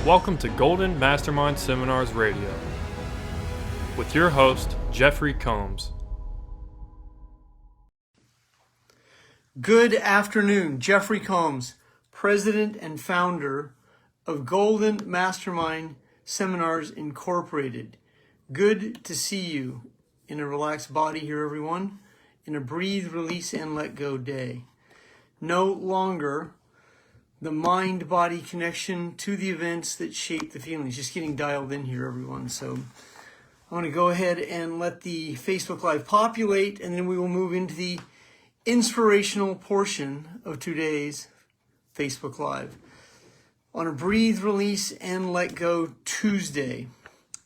Welcome to Golden Mastermind Seminars Radio with your host, Jeffrey Combs. Good afternoon, Jeffery Combs, President and founder of Golden Mastermind Seminars Incorporated. Good to see you in a relaxed body here, everyone, in a breathe, release, and let go day. No longer the mind-body connection to the events that shape the feelings. Just getting dialed in here, everyone. So I'm going to go ahead and let the Facebook Live populate, and then we will move into the inspirational portion of today's Facebook Live. On a breathe, release, and let go Tuesday.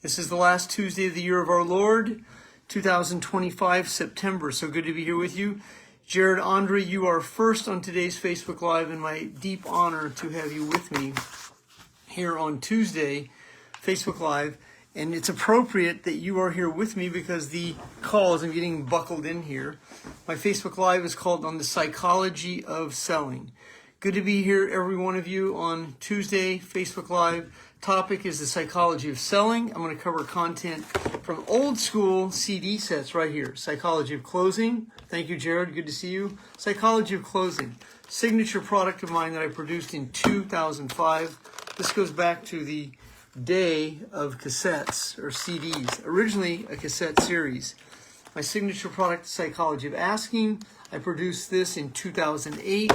This is the last Tuesday of the year of our Lord, 2025, September. So good to be here with you. Jared Andre, you are first on today's Facebook Live, and my deep honor to have you with me here on Tuesday, Facebook Live. And it's appropriate that you are here with me because the call, as I'm getting buckled in here, my Facebook Live is called On the Psychology of Selling. Good to be here, every one of you, on Tuesday, Facebook Live. Topic is the psychology of selling. I'm going to cover content from old school CD sets right here. Psychology of closing. Thank you, Jared. Good to see you. Psychology of closing. Signature product of mine that I produced in 2005. This goes back to the day of cassettes or CDs. Originally a cassette series. My signature product, Psychology of Asking. I produced this in 2008.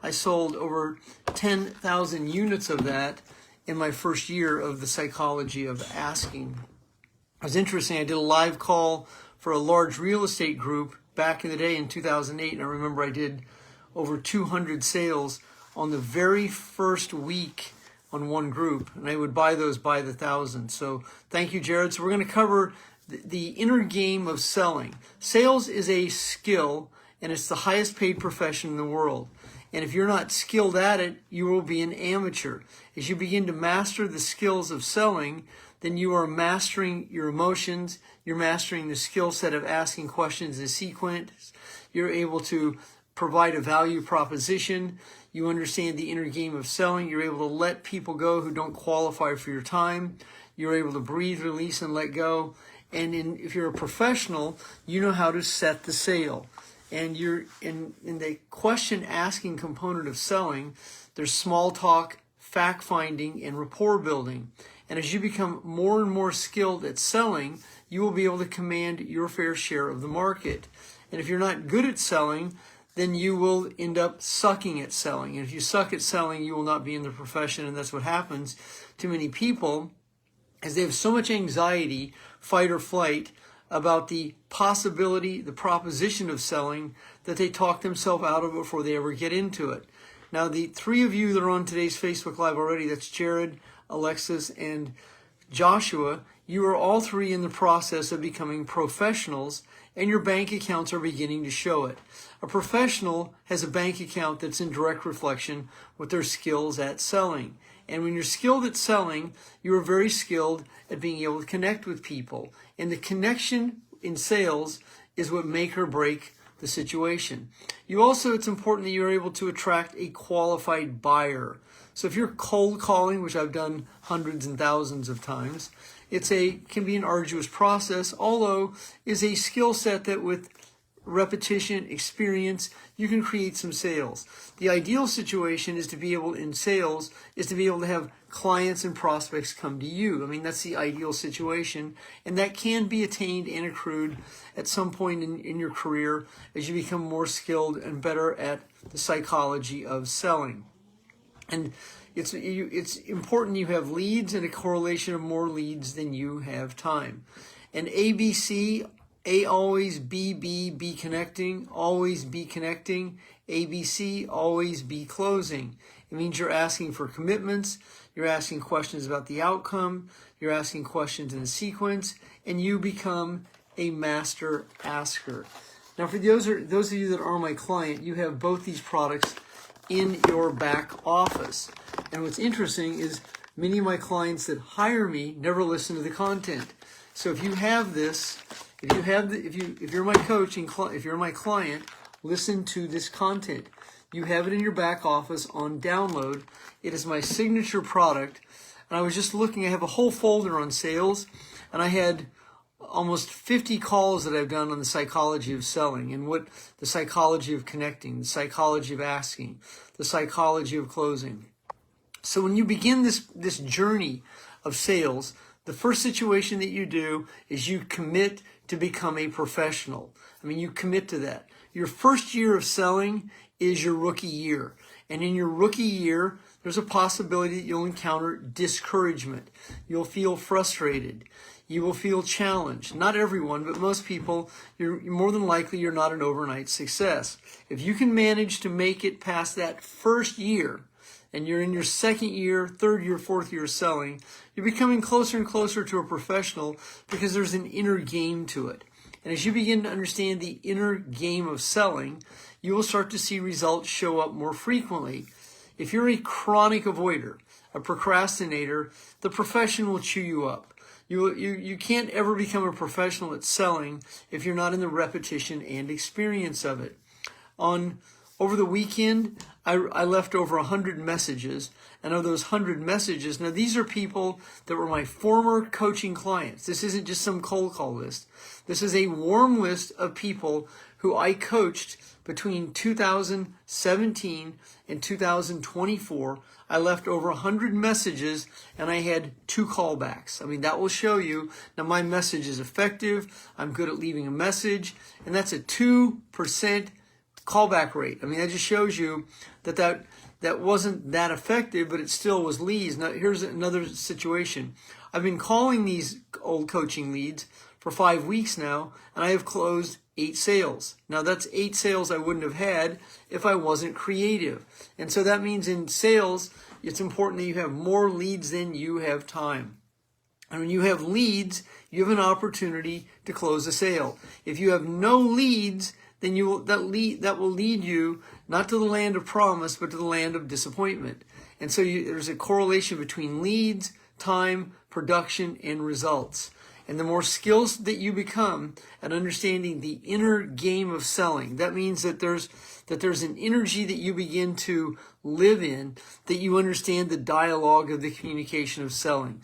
I sold over 10,000 units of that in my first year of the Psychology of Asking. It was interesting. I did a live call for a large real estate group back in the day in 2008. And I remember I did over 200 sales on the very first week on one group. And I would buy those by the thousand. So thank you, Jared. So we're going to cover the inner game of selling. Sales is a skill, and it's the highest paid profession in the world. And if you're not skilled at it, you will be an amateur. As you begin to master the skills of selling, then you are mastering your emotions. You're mastering the skill set of asking questions in sequence. You're able to provide a value proposition. You understand the inner game of selling. You're able to let people go who don't qualify for your time. You're able to breathe, release, and let go. And if you're a professional, you know how to set the sale. And you're in the question asking component of selling, there's small talk, fact finding, and rapport building. And as you become more and more skilled at selling, you will be able to command your fair share of the market. And if you're not good at selling, then you will end up sucking at selling. And if you suck at selling, you will not be in the profession. And that's what happens to many people, as they have so much anxiety, fight or flight, about the possibility, the proposition of selling, that they talk themselves out of it before they ever get into it. Now, the three of you that are on today's Facebook Live already, that's Jared, Alexis, and Joshua, you are all three in the process of becoming professionals, and your bank accounts are beginning to show it. A professional has a bank account that's in direct reflection with their skills at selling. And when you're skilled at selling, you are very skilled at being able to connect with people. And the connection in sales is what make or break the situation. It's important that you're able to attract a qualified buyer. So if you're cold calling, which I've done hundreds and thousands of times, can be an arduous process, although is a skill set that with repetition, experience, you can create some sales. The ideal situation is to be able to have clients and prospects come to you. I mean, that's the ideal situation, and that can be attained and accrued at some point in your career as you become more skilled and better at the psychology of selling. And it's important you have leads and a correlation of more leads than you have time. And ABC, A, always, be connecting, always be connecting. ABC, always be closing. It means you're asking for commitments, you're asking questions about the outcome, you're asking questions in a sequence, and you become a master asker. Now, for those of you that are my client, you have both these products in your back office. And what's interesting is many of my clients that hire me never listen to the content. So if you have this, if you're my coach and if you're my client, listen to this content. You have it in your back office on download. It is my signature product. and I was just looking. I have a whole folder on sales, and I had almost 50 calls that I've done on the psychology of selling and what the psychology of connecting, the psychology of asking, the psychology of closing. So when you begin this journey of sales, the first situation that you do is you commit to become a professional. I mean, you commit to that. Your first year of selling is your rookie year. And in your rookie year, there's a possibility that you'll encounter discouragement. You'll feel frustrated. You will feel challenged. Not everyone, but most people, you're more than likely you're not an overnight success. If you can manage to make it past that first year, and you're in your second year, third year, fourth year selling, you're becoming closer and closer to a professional because there's an inner game to it. And as you begin to understand the inner game of selling, you will start to see results show up more frequently. If you're a chronic avoider, a procrastinator, the profession will chew you up. You can't ever become a professional at selling if you're not in the repetition and experience of it. Over the weekend, I left over 100 messages, and of those 100 messages, now these are people that were my former coaching clients. This isn't just some cold call list. This is a warm list of people who I coached between 2017 and 2024. I left over 100 messages, and I had 2 callbacks. I mean, that will show you, now my message is effective, I'm good at leaving a message, and that's a 2% callback rate. I mean, that just shows you that wasn't that effective, but it still was leads. Now, here's another situation. I've been calling these old coaching leads for 5 weeks now, and I have closed 8 sales. Now, that's 8 sales I wouldn't have had if I wasn't creative. And so that means in sales, it's important that you have more leads than you have time. And when you have leads, you have an opportunity to close a sale. If you have no leads, then that will lead you not to the land of promise, but to the land of disappointment. And so there's a correlation between leads, time, production, and results. And the more skills that you become at understanding the inner game of selling, that means that there's an energy that you begin to live in, that you understand the dialogue of the communication of selling.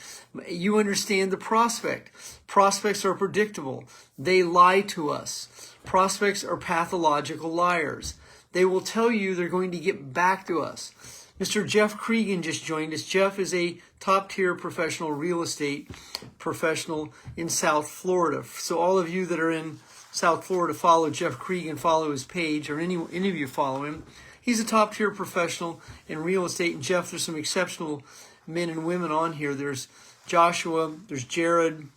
You understand the prospect. Prospects are predictable. They lie to us. Prospects are pathological liars. They will tell you they're going to get back to us. Mr. Jeff Cregan just joined us. Jeff is a top-tier professional real estate professional in South Florida. So all of you that are in South Florida, follow Jeff Cregan, follow his page, or any of you follow him. He's a top-tier professional in real estate. And Jeff, there's some exceptional men and women on here. There's Joshua, there's Jared,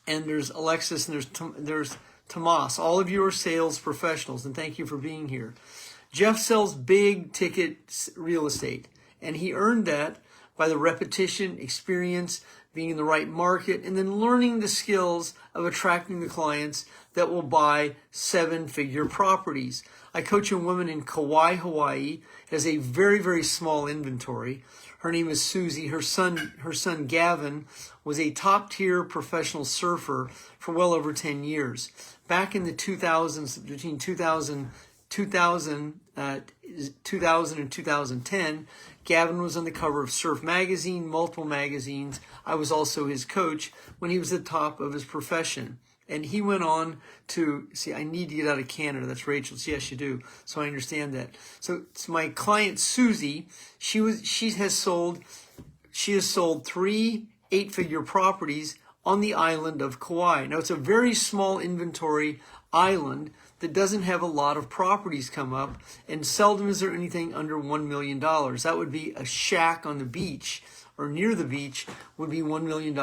and there's Alexis, and there's Tomas. All of you are sales professionals, and thank you for being here. Jeff sells big ticket real estate, and he earned that by the repetition, experience, being in the right market, and then learning the skills of attracting the clients that will buy 7-figure properties. I coach a woman in Kauai, Hawaii, has a very, very small inventory. Her name is Susie. Her son Gavin was a top-tier professional surfer for well over 10 years. Back in the 2000s, between 2000 and 2010, Gavin was on the cover of Surf Magazine, multiple magazines. I was also his coach when he was at the top of his profession. And he went on to, I need to get out of Canada. That's Rachel. Yes, you do. So I understand that. So it's my client, Susie. She has sold 3 8-figure properties on the island of Kauai. Now, it's a very small inventory island that doesn't have a lot of properties come up, and seldom is there anything under $1 million. That would be a shack on the beach or near the beach would be $1 million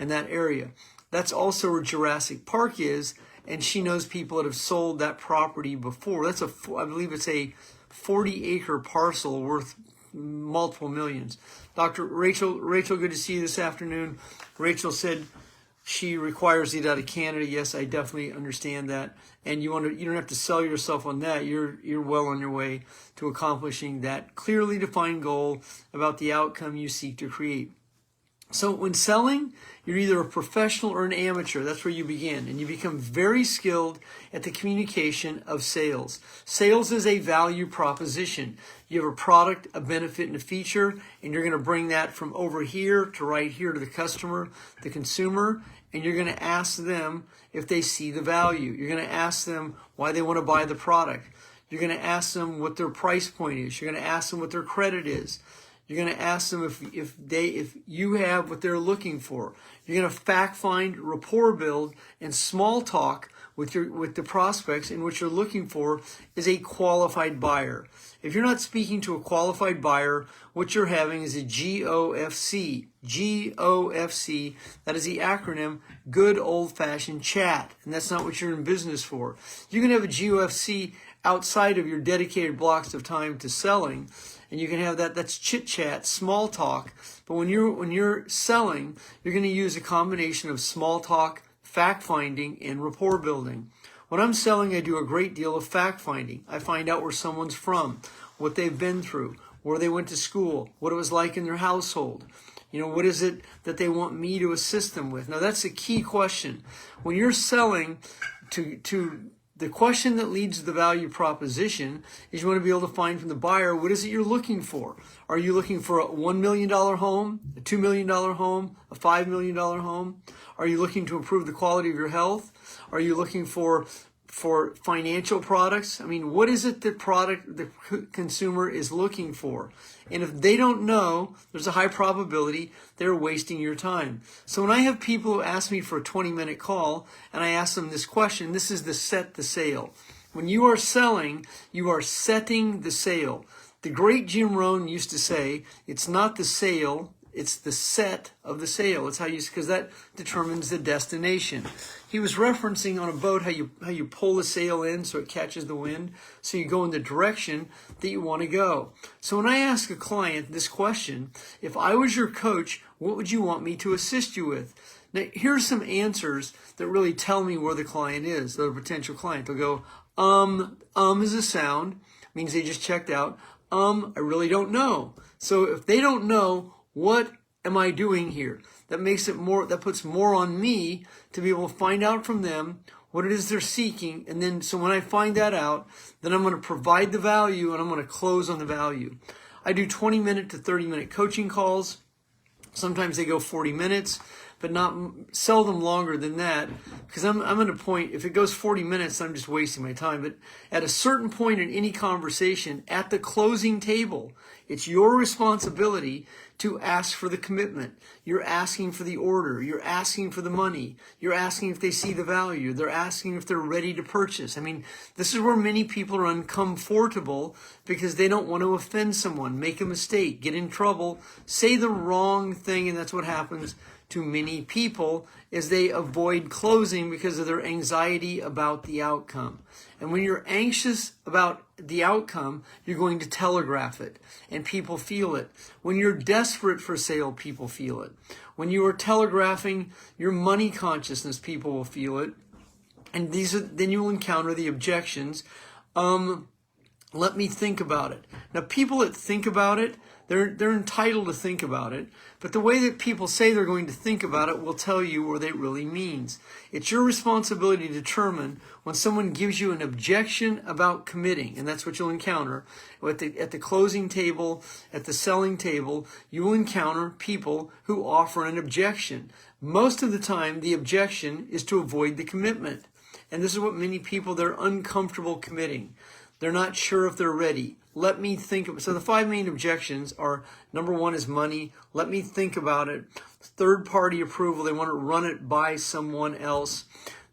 in that area. That's also where Jurassic Park is, and she knows people that have sold that property before. I believe it's a 40-acre parcel worth multiple millions. Dr. Rachel, good to see you this afternoon. Rachel said she requires it out of Canada. Yes, I definitely understand that. And you don't have to sell yourself on that. You're well on your way to accomplishing that clearly defined goal about the outcome you seek to create. So when selling, you're either a professional or an amateur. That's where you begin. And you become very skilled at the communication of sales. Sales is a value proposition. You have a product, a benefit, and a feature, and you're going to bring that from over here to right here to the customer, the consumer, and you're going to ask them if they see the value. You're going to ask them why they want to buy the product. You're going to ask them what their price point is. You're going to ask them what their credit is. You're going to ask them if you have what they're looking for. You're going to fact find, rapport build, and small talk with the prospects, and what you're looking for is a qualified buyer. If you're not speaking to a qualified buyer, what you're having is a GOFC. GOFC, that is the acronym, good old-fashioned chat, and that's not what you're in business for. You can have a GOFC outside of your dedicated blocks of time to selling, and you can have that's chit-chat, small talk. But when you're selling, you're going to use a combination of small talk, fact-finding, and rapport building. When I'm selling, I do a great deal of fact-finding. I find out where someone's from, what they've been through, where they went to school, what it was like in their household. What is it that they want me to assist them with? Now, that's a key question. When you're selling to the question that leads to the value proposition is you want to be able to find from the buyer, what is it you're looking for? Are you looking for a $1 million home, a $2 million home, a $5 million home? Are you looking to improve the quality of your health? Are you looking for financial products? I mean, what is it that the consumer is looking for? And if they don't know, there's a high probability they're wasting your time. So when I have people who ask me for a 20-minute call and I ask them this question, this is the set the sale. When you are selling, you are setting the sale. The great Jim Rohn used to say, it's not the sale, it's the set of the sale. It's because that determines the destination. He was referencing on a boat how you pull the sail in so it catches the wind, so you go in the direction that you want to go. So when I ask a client this question, if I was your coach, what would you want me to assist you with? Now, here's some answers that really tell me where the client is, the potential client. They'll go, is a sound, means they just checked out. I really don't know. So if they don't know, what am I doing here? That puts more on me to be able to find out from them what it is they're seeking. And then, so when I find that out, then I'm going to provide the value and I'm going to close on the value. I do 20-minute to 30-minute coaching calls. Sometimes they go 40 minutes, but seldom longer than that, because I'm at a point, if it goes 40 minutes, I'm just wasting my time. But at a certain point in any conversation, at the closing table, it's your responsibility to ask for the commitment. You're asking for the order. You're asking for the money. You're asking if they see the value. They're asking if they're ready to purchase. I mean, this is where many people are uncomfortable because they don't want to offend someone, make a mistake, get in trouble, say the wrong thing, and that's what happens to many people is they avoid closing because of their anxiety about the outcome. And when you're anxious about the outcome, you're going to telegraph it, and people feel it. When you're desperate for sale, people feel it. When you are telegraphing your money consciousness, people will feel it. And then you'll encounter the objections. Let me think about it. Now, people that think about it, they're entitled to think about it, but the way that people say they're going to think about it will tell you what it really means. It's your responsibility to determine when someone gives you an objection about committing, and that's what you'll encounter. At the closing table, at the selling table, you will encounter people who offer an objection. Most of the time, the objection is to avoid the commitment. And this is what many people, they're uncomfortable committing. They're not sure if they're ready. Let me think of it. So the 5 main objections are, number 1 is money. Let me think about it. Third-party approval. They want to run it by someone else.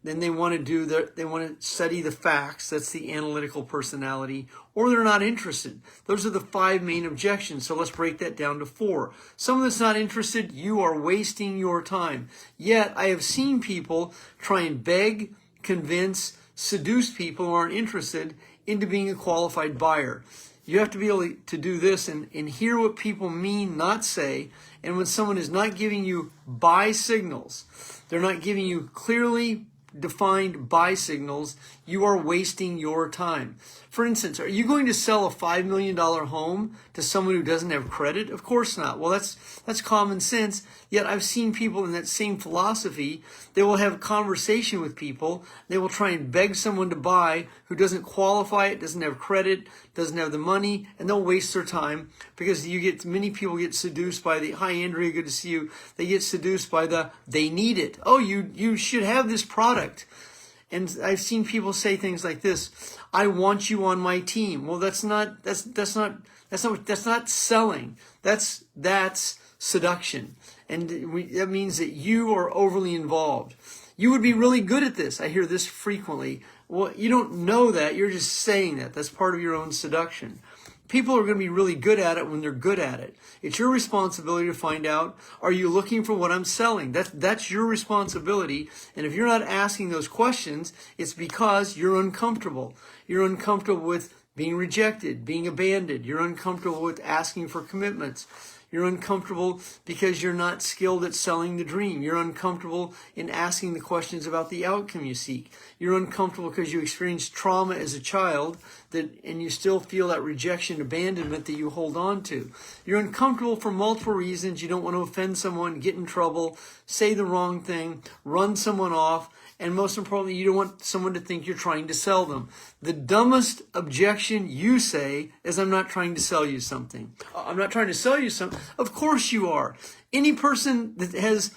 Then they want to study the facts. That's the analytical personality. Or they're not interested. Those are the 5 main objections. So let's break that down to 4. Someone that's not interested, you are wasting your time. Yet I have seen people try and beg, convince, seduce people who aren't interested into being a qualified buyer. You have to be able to do this and hear what people mean, not say. And when someone is not giving you buy signals, they're not giving you clearly defined buy signals, you are wasting your time. For instance, are you going to sell a $5 million home to someone who doesn't have credit? Of course not. Well, that's common sense. Yet I've seen people in that same philosophy. They will have conversation with people. They will try and beg someone to buy who doesn't qualify it, doesn't have credit, doesn't have the money, and they'll waste their time because many people get seduced by the, "Hi Andrea, good to see you." They get seduced by they need it. "Oh, you should have this product." And I've seen people say things like this: "I want you on my team." Well, that's not selling. That's seduction. And that means that you are overly involved. "You would be really good at this." I hear this frequently. Well, you don't know that. You're just saying that. That's part of your own seduction. People are going to be really good at it when they're good at it. It's your responsibility to find out, are you looking for what I'm selling? That's your responsibility. And if you're not asking those questions, it's because you're uncomfortable. You're uncomfortable with being rejected, being abandoned. You're uncomfortable with asking for commitments. You're uncomfortable because you're not skilled at selling the dream. You're uncomfortable in asking the questions about the outcome you seek. You're uncomfortable because you experienced trauma as a child and you still feel that rejection, abandonment that you hold on to. You're uncomfortable for multiple reasons. You don't want to offend someone, get in trouble, say the wrong thing, run someone off, and most importantly, you don't want someone to think you're trying to sell them. The dumbest objection you say is, "I'm not trying to sell you something." "I'm not trying to sell you something." Of course you are. Any person that has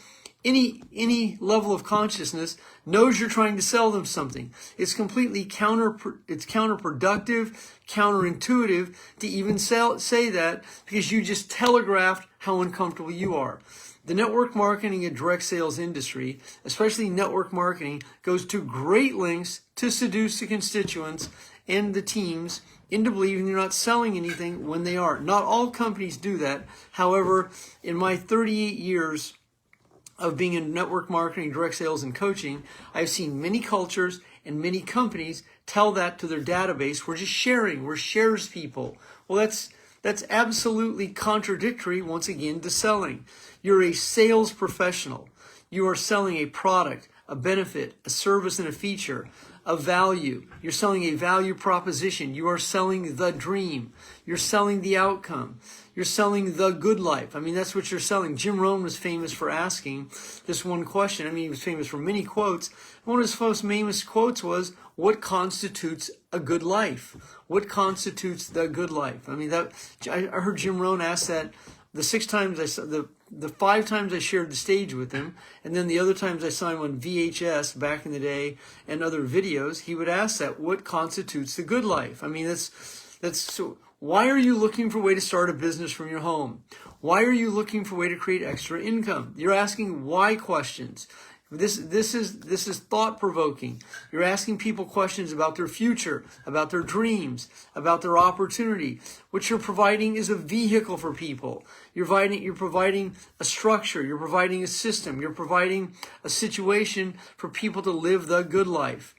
any level of consciousness knows you're trying to sell them something. It's completely counterproductive, counterintuitive to even say that, because you just telegraphed how uncomfortable you are. The network marketing and direct sales industry, especially network marketing, goes to great lengths to seduce the constituents and the teams into believing they're not selling anything when they are. Not all companies do that. However, in my 38 years of being in network marketing, direct sales, and coaching, I've seen many cultures and many companies tell that to their database. We're just sharing. We're shares people. Well, that's absolutely contradictory, once again, to selling. You're a sales professional. You are selling a product, a benefit, a service, and a feature, a value. You're selling a value proposition. You are selling the dream. You're selling the outcome. You're selling the good life. I mean, that's what you're selling. Jim Rohn was famous for asking this one question. I mean, he was famous for many quotes. One of his most famous quotes was, "What constitutes a good life? What constitutes the good life?" I mean, I heard Jim Rohn ask that the 5 times I shared the stage with him, and then the other times I saw him on VHS back in the day and other videos. He would ask that, "What constitutes the good life?" I mean, that's so. Why are you looking for a way to start a business from your home? Why are you looking for a way to create extra income? You're asking why questions. This is thought-provoking. You're asking people questions about their future, about their dreams, about their opportunity. What you're providing is a vehicle for people. You're providing a structure. You're providing a system. You're providing a situation for people to live the good life.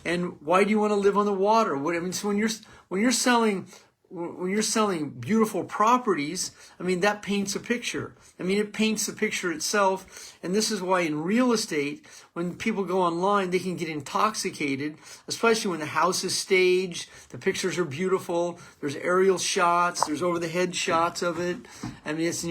And why do you want to live on the water? So when you're selling beautiful properties, I mean, that paints a picture. I mean, it paints the picture itself. And this is why in real estate, when people go online, they can get intoxicated, especially when the house is staged, the pictures are beautiful, there's aerial shots, there's over-the-head shots of it. I mean, it's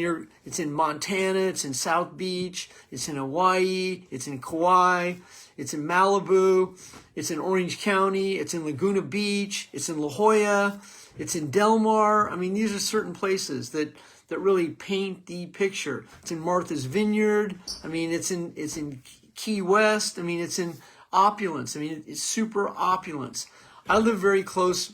in Montana, it's in South Beach, it's in Hawaii, it's in Kauai, it's in Malibu, it's in Orange County, it's in Laguna Beach, it's in La Jolla, it's in Del Mar. I mean, these are certain places that really paint the picture. It's in Martha's Vineyard. I mean, it's in Key West. I mean, it's in opulence. I mean, it's super opulence. I live very close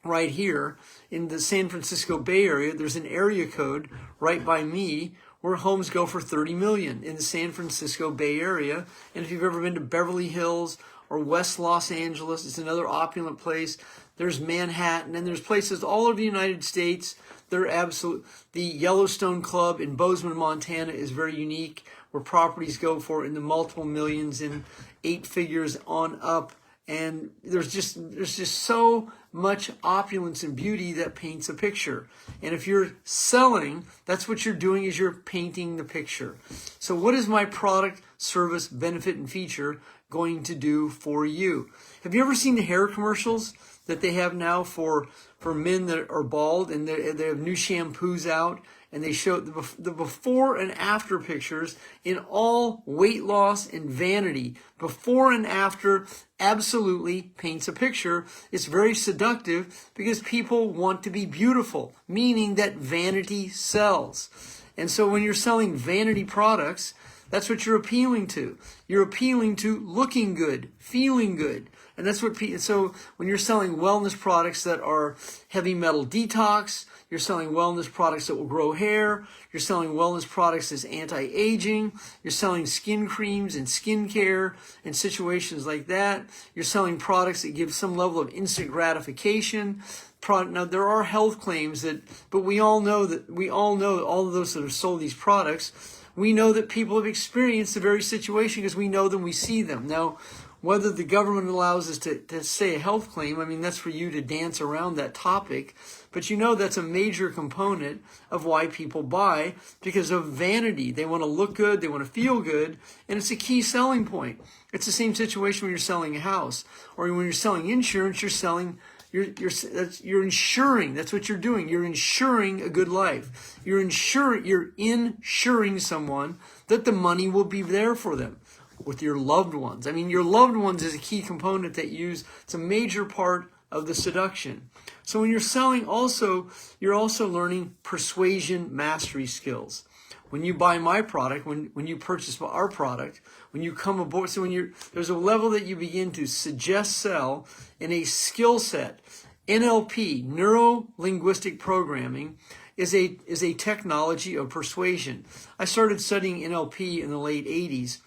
right here in the San Francisco Bay Area. There's an area code right by me where homes go for $30 million in the San Francisco Bay Area. And if you've ever been to Beverly Hills or West Los Angeles, it's another opulent place. There's Manhattan, and there's places all over the United States. The Yellowstone Club in Bozeman, Montana is very unique, where properties go for in the multiple millions and 8 figures on up. And there's just so much opulence and beauty that paints a picture. And if you're selling, that's what you're doing, is you're painting the picture. So what is my product, service, benefit, and feature going to do for you. Have you ever seen the hair commercials that they have now for men that are bald, and they have new shampoos out, and they show the before and after pictures in all weight loss and vanity. Before and after absolutely paints a picture. It's very seductive because people want to be beautiful, meaning that vanity sells. And so when you're selling vanity products, that's what you're appealing to. You're appealing to looking good, feeling good. And that's what so when you're selling wellness products that are heavy metal detox, you're selling wellness products that will grow hair, you're selling wellness products as anti-aging, you're selling skin creams and skincare and situations like that. You're selling products that give some level of instant gratification. Now, there are health claims but we all know all of those that have sold these products, we know that people have experienced the very situation because we know them, we see them. Now, whether the government allows us to say a health claim, I mean, that's for you to dance around that topic. But that's a major component of why people buy, because of vanity. They want to look good, they want to feel good, and it's a key selling point. It's the same situation when you're selling a house, or when you're selling insurance. You're insuring. That's what you're doing. You're insuring a good life. You're insuring someone that the money will be there for them. With your loved ones. I mean, your loved ones is a key component it's a major part of the seduction. So when you're selling you're also learning persuasion mastery skills. When you buy my product, when you purchase our product, when you come aboard, so there's a level that you begin to suggest sell in a skill set. NLP, neuro-linguistic programming, is a technology of persuasion. I started studying NLP in the late 80s.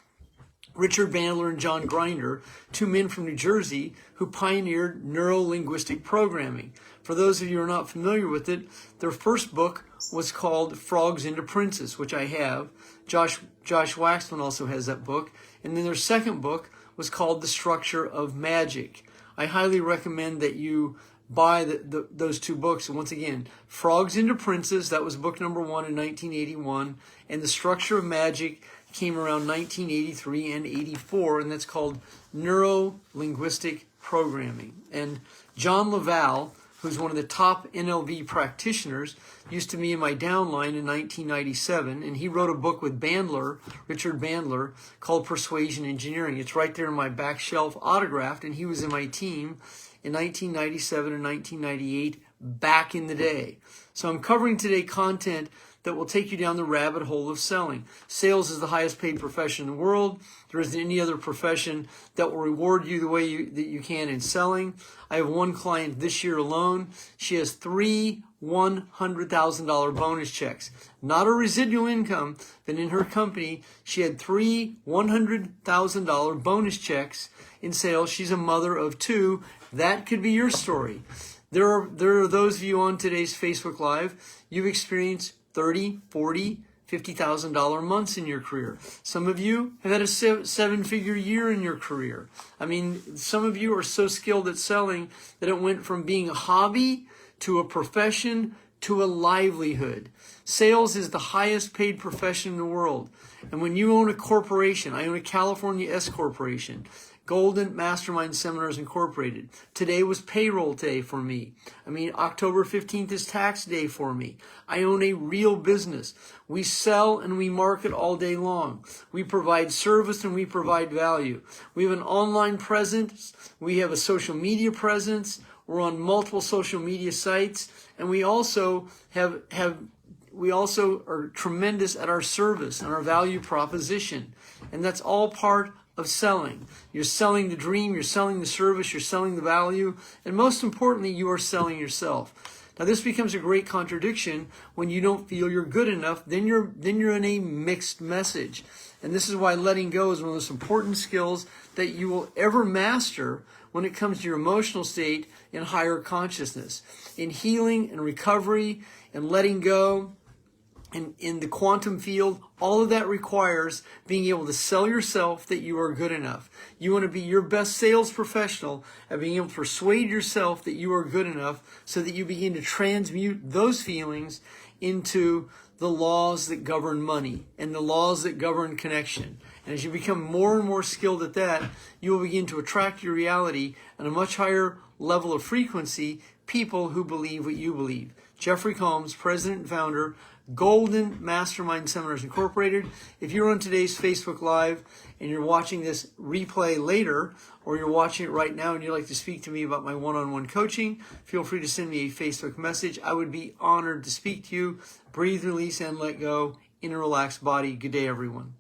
Richard Bandler and John Grinder, two men from New Jersey who pioneered neuro-linguistic programming. For those of you who are not familiar with it, their first book was called Frogs into Princes, which I have. Josh Waxman also has that book. And then their second book was called The Structure of Magic. I highly recommend that you buy those two books. And once again, Frogs into Princes, that was book number 1 in 1981, and The Structure of Magic came around 1983 and 84, and that's called neuro-linguistic programming. And John Laval, who's one of the top NLP practitioners, used to be in my downline in 1997, and he wrote a book with Richard Bandler, called Persuasion Engineering. It's right there in my back shelf, autographed, and he was in my team in 1997 and 1998, back in the day. So I'm covering today content that will take you down the rabbit hole of selling. Sales is the highest paid profession in the world. There isn't any other profession that will reward you the way that you can in selling. I have one client this year alone. She has 3 $100,000 bonus checks. Not a residual income, but in her company, she had 3 $100,000 bonus checks in sales. She's a mother of 2. That could be your story. There are those of you on today's Facebook Live, you've experienced $30,000, $40,000, $50,000 months in your career. Some of you have had a 7-figure year in your career. I mean, some of you are so skilled at selling that it went from being a hobby to a profession to a livelihood. Sales is the highest paid profession in the world. And when you own a corporation, I own a California S corporation, Golden Mastermind Seminars Incorporated. Today was payroll day for me. I mean, October 15th is tax day for me. I own a real business. We sell and we market all day long. We provide service and we provide value. We have an online presence. We have a social media presence. We're on multiple social media sites. And we also are tremendous at our service and our value proposition. And that's all part of selling. You're selling the dream, you're selling the service, you're selling the value, and most importantly, you are selling yourself. Now, this becomes a great contradiction when you don't feel you're good enough. Then you're in a mixed message. And this is why letting go is one of the most important skills that you will ever master when it comes to your emotional state in higher consciousness. In healing and recovery and letting go, and in the quantum field, all of that requires being able to sell yourself that you are good enough. You want to be your best sales professional at being able to persuade yourself that you are good enough so that you begin to transmute those feelings into the laws that govern money and the laws that govern connection. And as you become more and more skilled at that, you will begin to attract to your reality at a much higher level of frequency people who believe what you believe. Jeffery Combs, President and Founder, Golden Mastermind Seminars Incorporated. If you're on today's Facebook Live and you're watching this replay later, or you're watching it right now and you'd like to speak to me about my one-on-one coaching, feel free to send me a Facebook message. I would be honored to speak to you. Breathe, release, and let go in a relaxed body. Good day, everyone.